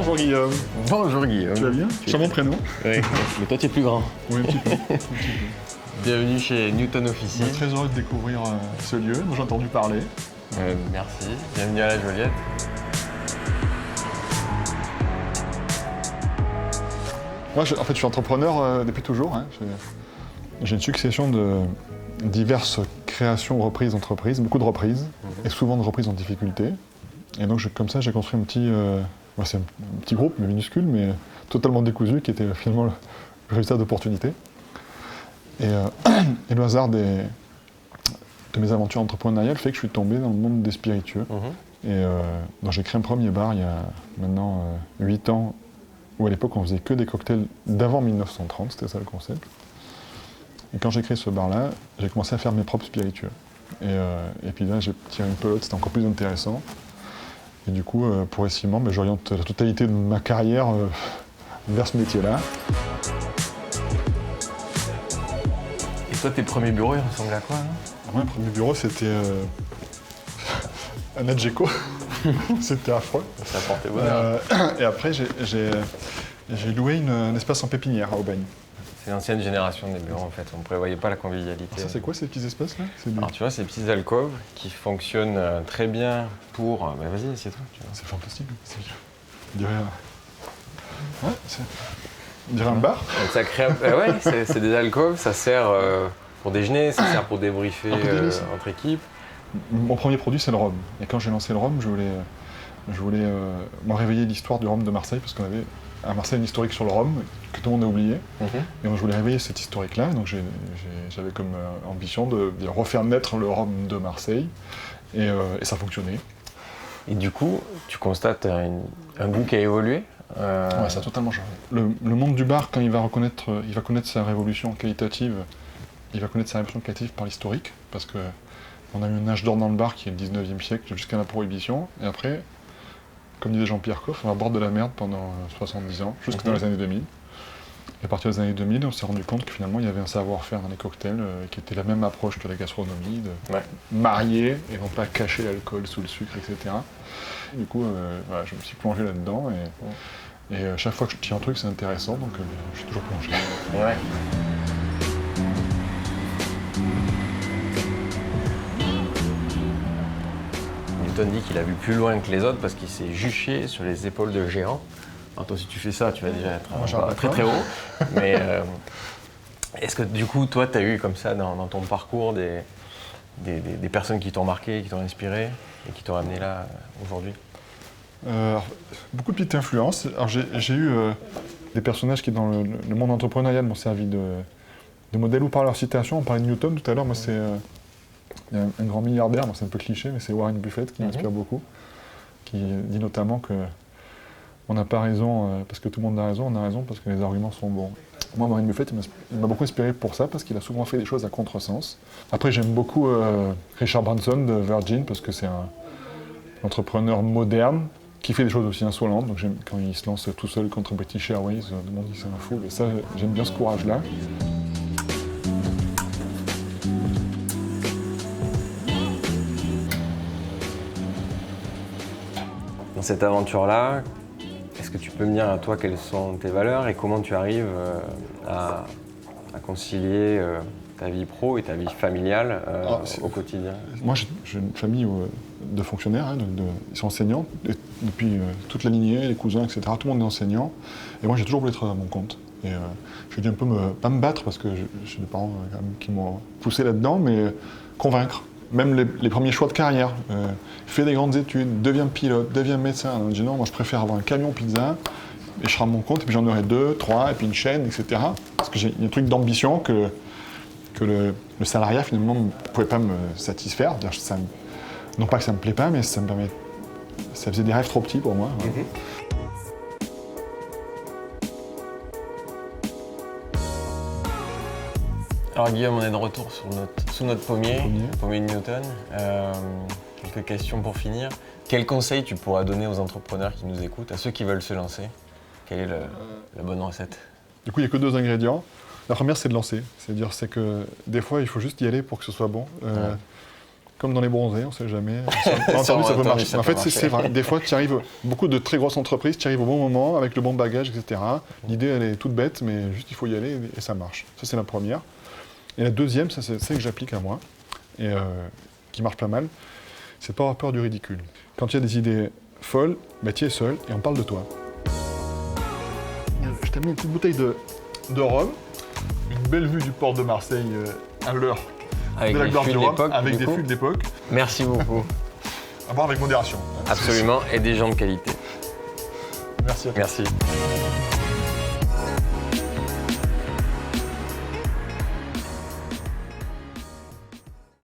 Bonjour Guillaume. Bonjour Guillaume. Tu vas bien? C'est mon prénom. Oui, mais toi tu es plus grand. Oui, un petit peu. Bienvenue chez Newton Office. On est très heureux de découvrir ce lieu dont j'ai entendu parler. Merci, bienvenue à la Joliette. Moi, en fait, je suis entrepreneur depuis toujours. Hein. J'ai une succession de diverses créations, reprises d'entreprises, beaucoup de reprises, et souvent de reprises en difficulté. Et donc, comme ça, j'ai construit un petit... c'est un petit groupe, mais minuscule, mais totalement décousu, qui était finalement le résultat d'opportunités. Et le hasard de mes aventures entrepreneuriales fait que je suis tombé dans le monde des spiritueux. Et donc j'ai créé un premier bar il y a maintenant 8 ans, où à l'époque on faisait que des cocktails d'avant 1930, c'était ça le concept. Et quand j'ai créé ce bar-là, j'ai commencé à faire mes propres spiritueux. Et puis là j'ai tiré une pelote, c'était encore plus intéressant. Et du coup, progressivement, j'oriente la totalité de ma carrière vers ce métier-là. Et toi, tes premiers bureaux, ils ressemblaient à quoi là? Mon premier bureau, c'était un Adgeco. C'était affreux. Ça portait bonheur. Et après, j'ai loué un espace en pépinière à Aubagne. C'est l'ancienne génération des bureaux en fait, on ne prévoyait pas la convivialité. Alors ça, c'est quoi ces petits espaces-là? Alors tu vois, ces petites alcôves qui fonctionnent très bien pour... vas-y, assieds-toi. C'est fantastique. On dirait un bar. Donc ça crée... ouais, c'est des alcôves, ça sert pour déjeuner, ça sert pour débriefer entre équipes. Mon premier produit, c'est le rhum. Et quand j'ai lancé le rhum, je voulais me réveiller l'histoire du rhum de Marseille, parce qu'on avait à Marseille une historique sur le rhum que tout le monde a oublié. Et donc je voulais réveiller cette historique-là. Donc j'avais comme ambition de refaire naître le rhum de Marseille. Et ça fonctionnait. Et du coup, tu constates un goût qui a évolué. Ouais, ça a totalement changé. Le monde du bar, quand il va connaître sa révolution qualitative, il va connaître sa révolution qualitative par l'historique, parce que on a eu un âge d'or dans le bar qui est le 19e siècle jusqu'à la prohibition, et après, comme disait Jean-Pierre Coff, on va boire de la merde pendant 70 ans, jusque dans les années 2000. Et à partir des années 2000, on s'est rendu compte que finalement il y avait un savoir-faire dans les cocktails qui était la même approche que la gastronomie, de marier et non pas cacher l'alcool sous le sucre, etc. Du coup, je me suis plongé là-dedans, et chaque fois que je tire un truc, c'est intéressant, donc je suis toujours plongé. Ouais. Newton dit qu'il a vu plus loin que les autres parce qu'il s'est juché sur les épaules de géants. Alors toi, si tu fais ça, tu vas déjà être très très haut. Mais est-ce que du coup, toi, tu as eu comme ça dans ton parcours des personnes qui t'ont marqué, qui t'ont inspiré et qui t'ont amené là aujourd'hui? Beaucoup de petites influences. Alors j'ai eu des personnages qui, dans le monde entrepreneurial, m'ont servi de modèle ou par leur citation. On parlait de Newton tout à l'heure. Moi, c'est un grand milliardaire. Bon, c'est un peu cliché, mais c'est Warren Buffett qui m'inspire beaucoup. Qui dit notamment que on n'a pas raison parce que tout le monde a raison, on a raison parce que les arguments sont bons. Moi, Warren Buffett, il m'a beaucoup inspiré pour ça, parce qu'il a souvent fait des choses à contresens. Après, j'aime beaucoup Richard Branson de Virgin, parce que c'est un entrepreneur moderne, qui fait des choses aussi insolentes. Donc quand il se lance tout seul contre British Airways, tout le monde dit c'est un fou. Et ça, j'aime bien ce courage-là. Dans cette aventure-là, est-ce que tu peux me dire à toi quelles sont tes valeurs et comment tu arrives à concilier ta vie pro et ta vie familiale au quotidien? Moi, j'ai une famille de fonctionnaires, hein, ils sont enseignants, depuis toute la lignée, les cousins, etc. Tout le monde est enseignant. Et moi, j'ai toujours voulu être à mon compte. Et j'ai dû un peu pas me battre, parce que j'ai des parents quand même, qui m'ont poussé là-dedans, mais convaincre. Même les premiers choix de carrière. Fais des grandes études, deviens pilote, deviens médecin. Alors, je dis non, moi je préfère avoir un camion pizza, et je serai à mon compte, et puis j'en aurai 2, 3, et puis une chaîne, etc. Parce que j'ai un truc d'ambition que le salariat, finalement, ne pouvait pas me satisfaire. Non pas que ça me plaît pas, mais ça faisait des rêves trop petits pour moi. Ouais. Alors Guillaume, on est de retour sous notre pommier de Newton. Quelques questions pour finir. Quel conseil tu pourras donner aux entrepreneurs qui nous écoutent, à ceux qui veulent se lancer? Quelle est la bonne recette? Du coup, il n'y a que 2 ingrédients. La première, c'est de lancer. C'est que des fois, il faut juste y aller pour que ce soit bon. comme dans les bronzés, on ne sait jamais. Malentendu, ça peut marcher. En fait, c'est vrai. Des fois, tu arrives, beaucoup de très grosses entreprises, tu arrives au bon moment, avec le bon bagage, etc. L'idée, elle est toute bête, mais juste il faut y aller et ça marche. Ça, c'est la première. Et la deuxième, ça, c'est celle que j'applique à moi, et qui marche pas mal, c'est de pas avoir peur du ridicule. Quand tu as des idées folles, bah, tu es seul et on parle de toi. Je t'ai mis une petite bouteille de rhum, une belle vue du port de Marseille à l'heure de la gloire du rhum, avec des fûts de l'époque. Merci beaucoup. À boire avec modération. Absolument, et des gens de qualité. Merci à toi. Merci.